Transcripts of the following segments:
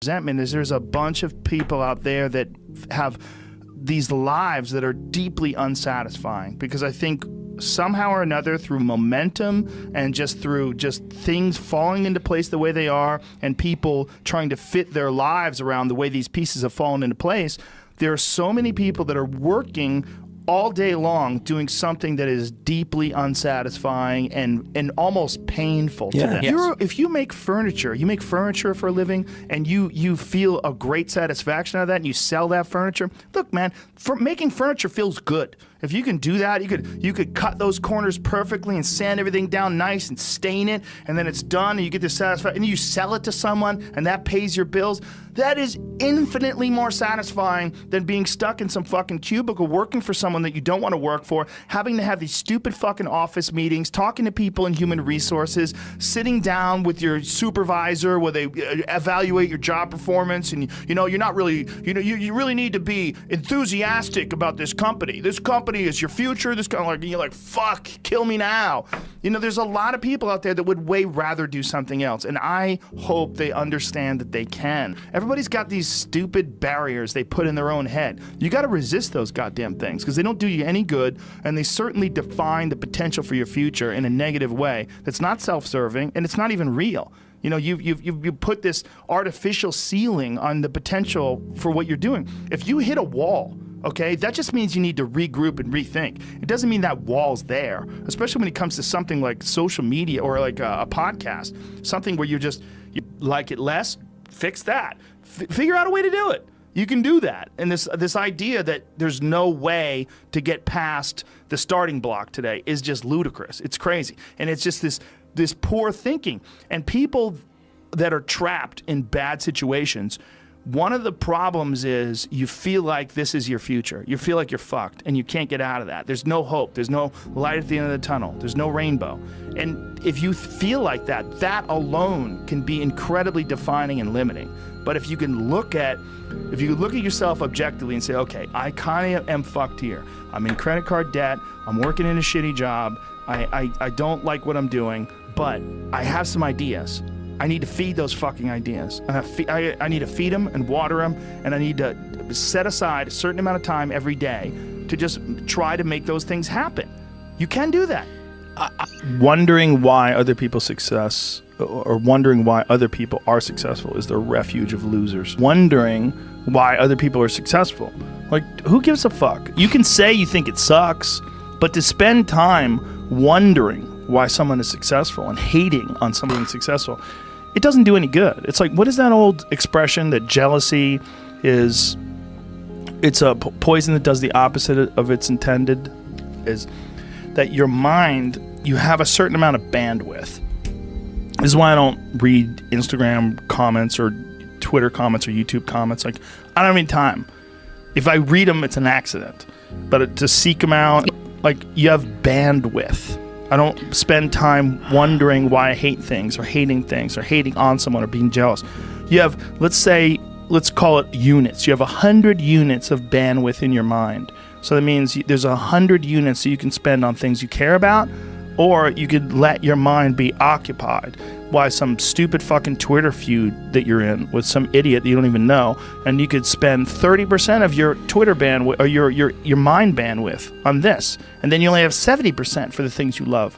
resentment is there's a bunch of people out there that have these lives that are deeply unsatisfying, because I think somehow or another, through momentum and just through things falling into place the way they are, and people trying to fit their lives around the way these pieces have fallen into place, there are so many people that are working all day long doing something that is deeply unsatisfying and almost painful to them. Yes. If you make furniture for a living, and you feel a great satisfaction out of that, and you sell that furniture, look, man, making furniture feels good. If you can do that, you could cut those corners perfectly and sand everything down nice and stain it, and then it's done, and you get the satisfaction, and you sell it to someone, and that pays your bills. That is infinitely more satisfying than being stuck in some fucking cubicle working for someone that you don't want to work for, having to have these stupid fucking office meetings, talking to people in human resources, sitting down with your supervisor where they evaluate your job performance, and you're not really, you really need to be enthusiastic about this company. This company is your future. This kind of you're like, fuck, kill me now. There's a lot of people out there that would way rather do something else, and I hope they understand that they can. Everybody's got these stupid barriers they put in their own head. You got to resist those goddamn things, because they don't do you any good, and they certainly define the potential for your future in a negative way that's not self-serving, and it's not even real. You put this artificial ceiling on the potential for what you're doing. If you hit a wall, okay, that just means you need to regroup and rethink. It doesn't mean that wall's there, especially when it comes to something like social media or like a podcast, something where you like it less, fix that. Figure out a way to do it. You can do that. And this idea that there's no way to get past the starting block today is just ludicrous. It's crazy. And it's just this poor thinking. And people that are trapped in bad situations, one of the problems is you feel like this is your future. You feel like you're fucked and you can't get out of that. There's no hope. There's no light at the end of the tunnel. There's no rainbow. And if you feel like that, that alone can be incredibly defining and limiting. But if you look at yourself objectively and say, okay, I kind of am fucked here. I'm in credit card debt. I'm working in a shitty job. I don't like what I'm doing, but I have some ideas. I need to feed those fucking ideas. I need to feed them and water them, and I need to set aside a certain amount of time every day to just try to make those things happen. You can do that. Wondering why other people's success, or wondering why other people are successful, is the refuge of losers. Wondering why other people are successful. Like, who gives a fuck? You can say you think it sucks, but to spend time wondering why someone is successful and hating on someone being successful, it doesn't do any good. It's like, what is that old expression that jealousy is, it's a poison that does the opposite of its intended, is that your mind, you have a certain amount of bandwidth. This is why I don't read Instagram comments or Twitter comments or YouTube comments. Like, I don't have any time. If I read them, it's an accident. But to seek them out, like, you have bandwidth. I don't spend time wondering why I hate things or hating on someone or being jealous. You have, let's call it units. You have 100 units of bandwidth in your mind. So that means there's 100 units that you can spend on things you care about, or you could let your mind be occupied by some stupid fucking Twitter feud that you're in with some idiot that you don't even know, and you could spend 30% of your Twitter bandwidth or your mind bandwidth on this, and then you only have 70% for the things you love.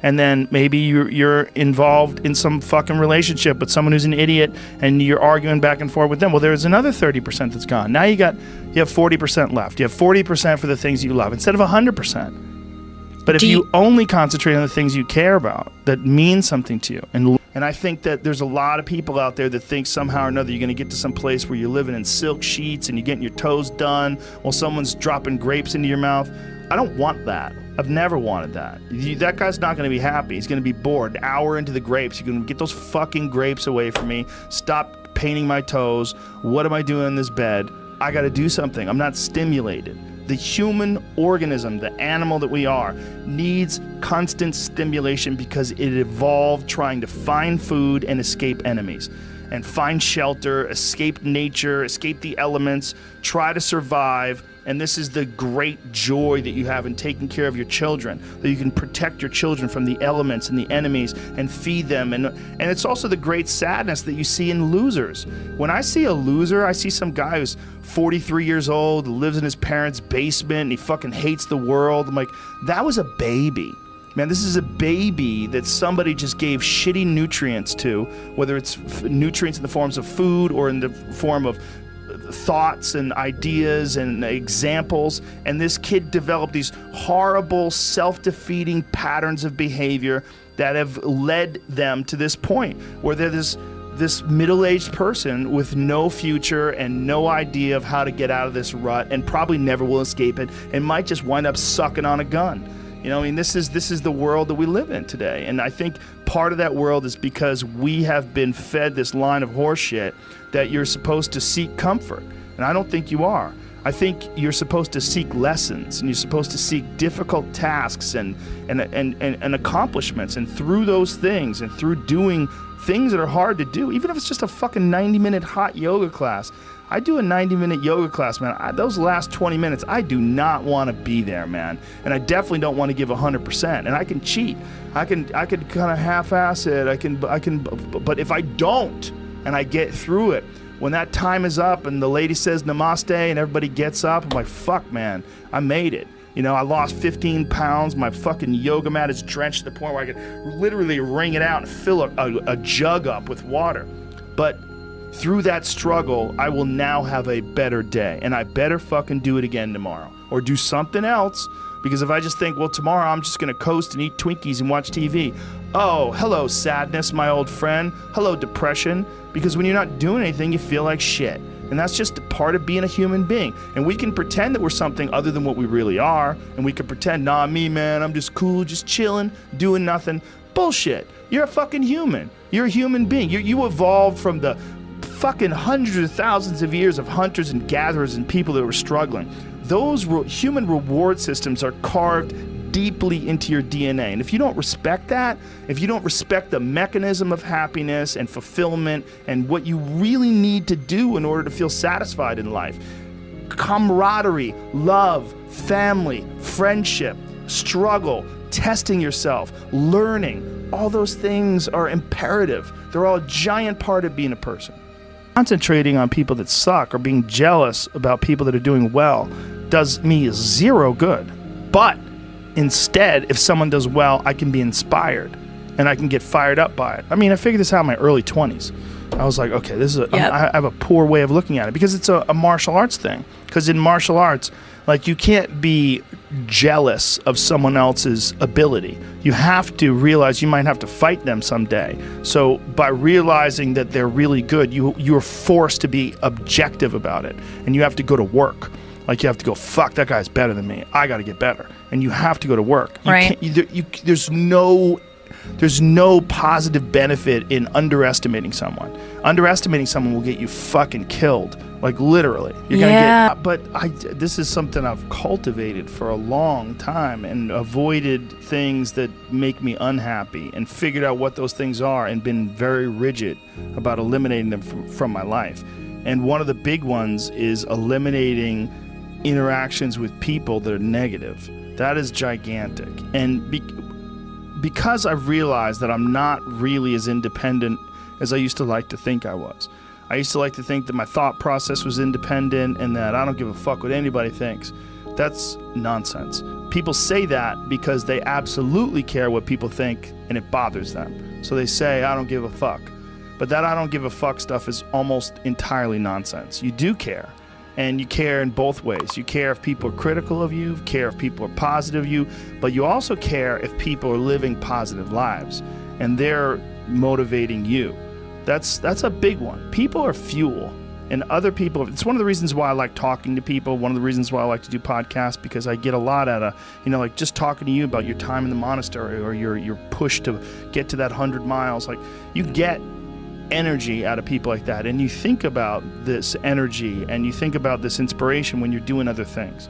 And then maybe you're involved in some fucking relationship with someone who's an idiot, and you're arguing back and forth with them. Well, there's another 30% that's gone. Now you have 40% left. You have 40% for the things you love instead of 100%. But if you only concentrate on the things you care about that mean something to you, and I think that there's a lot of people out there that think somehow or another you're going to get to some place where you're living in silk sheets and you're getting your toes done while someone's dropping grapes into your mouth. I don't want that. I've never wanted that. That guy's not going to be happy. He's going to be bored. An hour into the grapes, you're going to get those fucking grapes away from me. Stop painting my toes. What am I doing in this bed? I got to do something. I'm not stimulated. The human organism, the animal that we are, needs constant stimulation because it evolved trying to find food and escape enemies. and find shelter, escape nature, escape the elements, try to survive. And this is the great joy that you have in taking care of your children, that you can protect your children from the elements and the enemies and feed them. And it's also the great sadness that you see in losers. When I see a loser, I see some guy who's 43 years old, lives in his parents' basement, and he fucking hates the world. I'm like, that was a baby. Man, this is a baby that somebody just gave shitty nutrients to, whether it's nutrients in the forms of food or in the form of thoughts and ideas and examples, and this kid developed these horrible self-defeating patterns of behavior that have led them to this point where they're this middle-aged person with no future and no idea of how to get out of this rut, and probably never will escape it, and might just wind up sucking on a gun. You know, I mean, this is the world that we live in today. And I think part of that world is because we have been fed this line of horseshit that you're supposed to seek comfort. And I don't think you are. I think you're supposed to seek lessons, and you're supposed to seek difficult tasks and accomplishments. And through those things, and through doing things that are hard to do, even if it's just a fucking 90-minute hot yoga class. I do a 90-minute yoga class, man. Those last 20 minutes, I do not want to be there, man. And I definitely don't want to give 100%. And I can cheat. I can kind of half-ass it. I can. But if I don't, and I get through it, when that time is up and the lady says namaste and everybody gets up, I'm like, fuck, man, I made it. You know, I lost 15 pounds. My fucking yoga mat is drenched to the point where I could literally wring it out and fill a jug up with water. But through that struggle, I will now have a better day, and I better fucking do it again tomorrow or do something else, because if I just think, well, tomorrow I'm just going to coast and eat Twinkies and watch TV. Oh, hello, sadness, my old friend. Hello, depression. Because when you're not doing anything, you feel like shit. And that's just a part of being a human being. And we can pretend that we're something other than what we really are. And we can pretend, nah, me, man, I'm just cool, just chilling, doing nothing. Bullshit. You're a fucking human. You're a human being. You evolved from the fucking hundreds of thousands of years of hunters and gatherers and people that were struggling. Those human reward systems are carved deeply into your DNA. And if you don't respect that, if you don't respect the mechanism of happiness and fulfillment and what you really need to do in order to feel satisfied in life, camaraderie, love, family, friendship, struggle, testing yourself, learning, all those things are imperative. They're all a giant part of being a person. Concentrating on people that suck or being jealous about people that are doing well does me zero good. But instead, if someone does well, I can be inspired and I can get fired up by it. I mean, I figured this out in my early 20s. I was like, okay, this is I have a poor way of looking at it, because it's a martial arts thing. Because in martial arts, like, you can't be jealous of someone else's ability. You have to realize you might have to fight them someday. So by realizing that they're really good, you're forced to be objective about it, and you have to go to work. Like, you have to go, fuck, that guy's better than me. I got to get better. And you have to go to work. Right. There's no positive benefit in underestimating someone. Underestimating someone will get you fucking killed. Like, literally. You're gonna get. But this is something I've cultivated for a long time, and avoided things that make me unhappy, and figured out what those things are, and been very rigid about eliminating them from my life. And one of the big ones is eliminating interactions with people that are negative. That is gigantic. And because I've realized that I'm not really as independent as I used to like to think I was. I used to like to think that my thought process was independent and that I don't give a fuck what anybody thinks. That's nonsense. People say that because they absolutely care what people think and it bothers them. So they say, I don't give a fuck. But that I don't give a fuck stuff is almost entirely nonsense. You do care. And you care in both ways. You care if people are critical of you, care if people are positive of you, but you also care if people are living positive lives and they're motivating you. That's a big one. People are fuel, and other people, it's one of the reasons why I like talking to people, one of the reasons why I like to do podcasts, because I get a lot out of, like just talking to you about your time in the monastery or your push to get to that 100 miles. Like, you get energy out of people like that, and you think about this energy and you think about this inspiration when you're doing other things.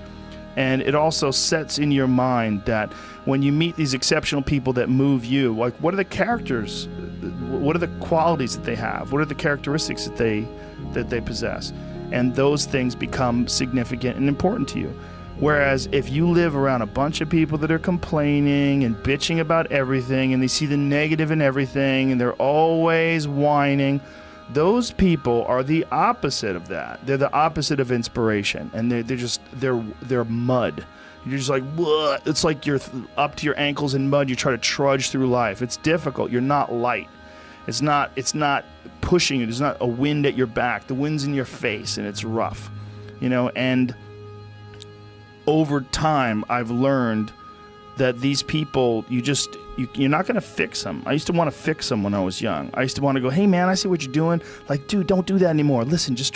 And it also sets in your mind that when you meet these exceptional people that move you, like, what are the characters what are the qualities that they have? What are the characteristics that they possess? And those things become significant and important to you. Whereas if you live around a bunch of people that are complaining and bitching about everything, and they see the negative in everything, and they're always whining, those people are the opposite of that. They're the opposite of inspiration, and they're mud. You're just like, "Bleh." It's like you're up to your ankles in mud. You try to trudge through life. It's difficult. You're not light. It's not pushing you. There's not a wind at your back. The wind's in your face, and it's rough, and over time, I've learned that these people, you're not going to fix them. I used to want to fix them when I was young. I used to want to go, hey man, I see what you're doing. Like, dude, don't do that anymore. Listen, just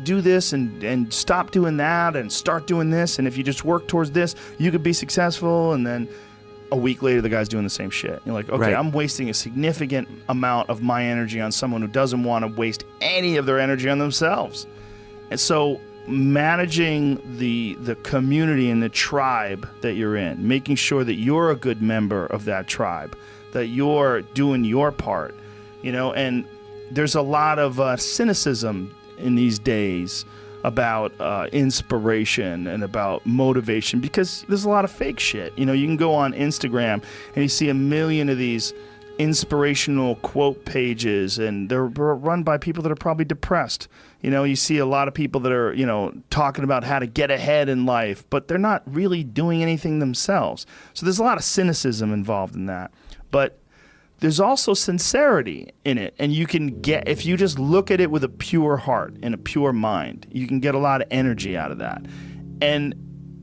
do this and stop doing that and start doing this. And if you just work towards this, you could be successful. And then a week later, the guy's doing the same shit. You're like, okay, right. I'm wasting a significant amount of my energy on someone who doesn't want to waste any of their energy on themselves. And so managing the community and the tribe that you're in, making sure that you're a good member of that tribe, that you're doing your part, and there's a lot of cynicism in these days about inspiration and about motivation, because there's a lot of fake shit. You can go on Instagram and you see a million of these inspirational quote pages, and they're run by people that are probably depressed. You see a lot of people that are, talking about how to get ahead in life, but they're not really doing anything themselves. So there's a lot of cynicism involved in that. But there's also sincerity in it, and you can get, if you just look at it with a pure heart and a pure mind, you can get a lot of energy out of that. And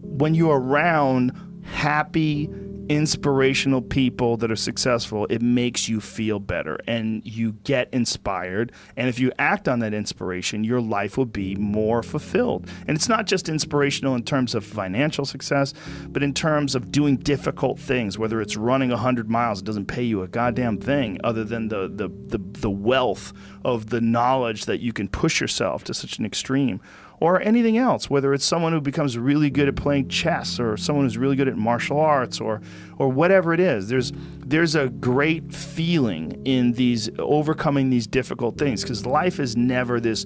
when you're around happy, inspirational people that are successful, it makes you feel better and you get inspired. And if you act on that inspiration, your life will be more fulfilled. And it's not just inspirational in terms of financial success, but in terms of doing difficult things, whether it's running 100 miles, it doesn't pay you a goddamn thing other than the wealth of the knowledge that you can push yourself to such an extreme. Or anything else, whether it's someone who becomes really good at playing chess, or someone who's really good at martial arts, or whatever it is. There's a great feeling in these overcoming these difficult things, because life is never this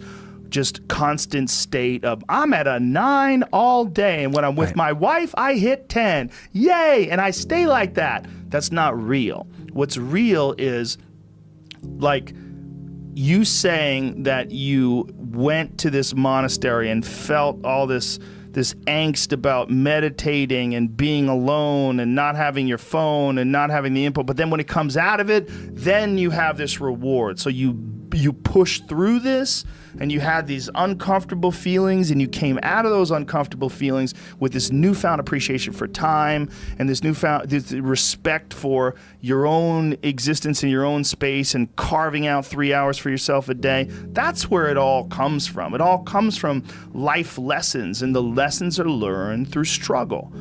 just constant state of, I'm at a 9 all day, and when I'm with my wife, I hit 10. Yay! And I stay like that. That's not real. What's real is, like, you saying that you went to this monastery and felt all this angst about meditating and being alone and not having your phone and not having the input, but then when it comes out of it, then you have this reward. So you push through this, and you had these uncomfortable feelings, and you came out of those uncomfortable feelings with this newfound appreciation for time and this respect for your own existence in your own space, and carving out 3 hours for yourself a day. That's where it all comes from. It all comes from life lessons, and the lessons are learned through struggle.